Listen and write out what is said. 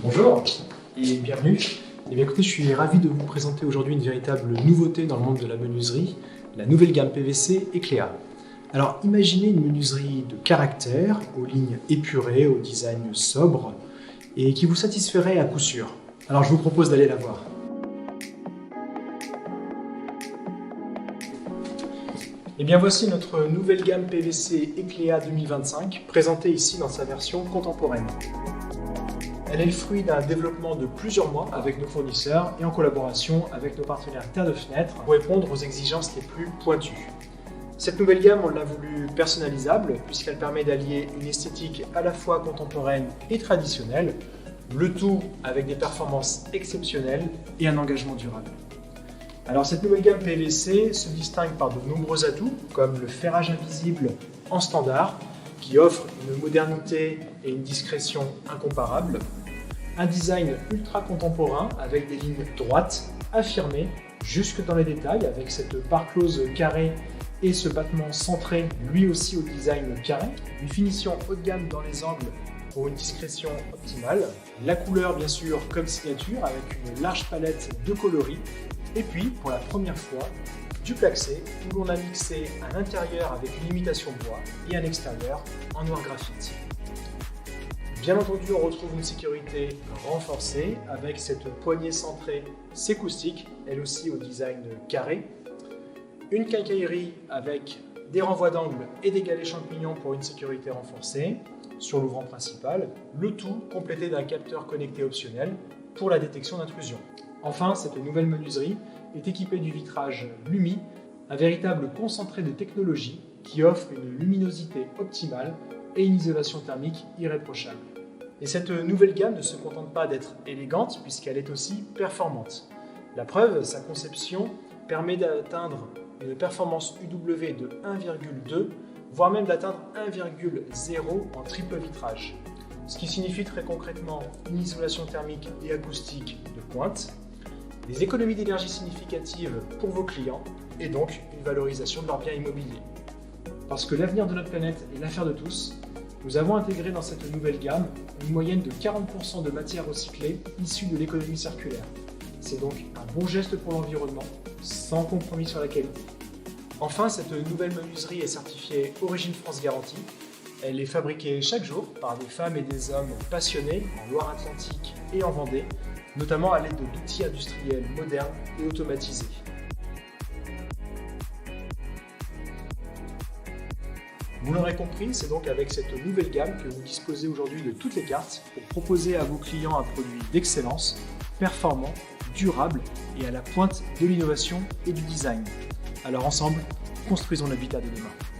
Bonjour et bienvenue. Eh bien, écoutez, je suis ravi de vous présenter aujourd'hui une véritable nouveauté dans le monde de la menuiserie, la nouvelle gamme PVC Eclea. Alors imaginez une menuiserie de caractère, aux lignes épurées, au design sobre et qui vous satisferait à coup sûr. Alors je vous propose d'aller la voir. Et bien voici notre nouvelle gamme PVC Eclea 2025, présentée ici dans sa version contemporaine. Elle est le fruit d'un développement de plusieurs mois avec nos fournisseurs et en collaboration avec nos partenaires Terre de Fenêtre pour répondre aux exigences les plus pointues. Cette nouvelle gamme, on l'a voulu personnalisable puisqu'elle permet d'allier une esthétique à la fois contemporaine et traditionnelle, le tout avec des performances exceptionnelles et un engagement durable. Alors cette nouvelle gamme PVC se distingue par de nombreux atouts comme le ferrage invisible en standard qui offre une modernité et une discrétion incomparables, un design ultra contemporain avec des lignes droites, affirmées, jusque dans les détails avec cette barre close carrée et ce battement centré lui aussi au design carré, une finition haut de gamme dans les angles pour une discrétion optimale, la couleur bien sûr comme signature avec une large palette de coloris, et puis pour la première fois, du plaxé où l'on a mixé un intérieur avec une imitation bois et un extérieur en noir graphite. Bien entendu, on retrouve une sécurité renforcée avec cette poignée centrée Secoustic, elle aussi au design carré, une quincaillerie avec des renvois d'angle et des galets champignons pour une sécurité renforcée sur l'ouvrant principal, le tout complété d'un capteur connecté optionnel pour la détection d'intrusion. Enfin, cette nouvelle menuiserie est équipée du vitrage Lumi, un véritable concentré de technologie qui offre une luminosité optimale et une isolation thermique irréprochable. Et cette nouvelle gamme ne se contente pas d'être élégante puisqu'elle est aussi performante. La preuve, sa conception permet d'atteindre une performance UW de 1,2, voire même d'atteindre 1,0 en triple vitrage. Ce qui signifie très concrètement une isolation thermique et acoustique de pointe, des économies d'énergie significatives pour vos clients et donc une valorisation de leurs biens immobiliers. Parce que l'avenir de notre planète est l'affaire de tous, nous avons intégré dans cette nouvelle gamme une moyenne de 40% de matières recyclées issues de l'économie circulaire. C'est donc un bon geste pour l'environnement, sans compromis sur la qualité. Enfin, cette nouvelle menuiserie est certifiée Origine France Garantie. Elle est fabriquée chaque jour par des femmes et des hommes passionnés en Loire-Atlantique et en Vendée, notamment à l'aide d'outils industriels modernes et automatisés. Vous l'aurez compris, c'est donc avec cette nouvelle gamme que vous disposez aujourd'hui de toutes les cartes pour proposer à vos clients un produit d'excellence, performant, durable et à la pointe de l'innovation et du design. Alors ensemble, construisons l'habitat de demain.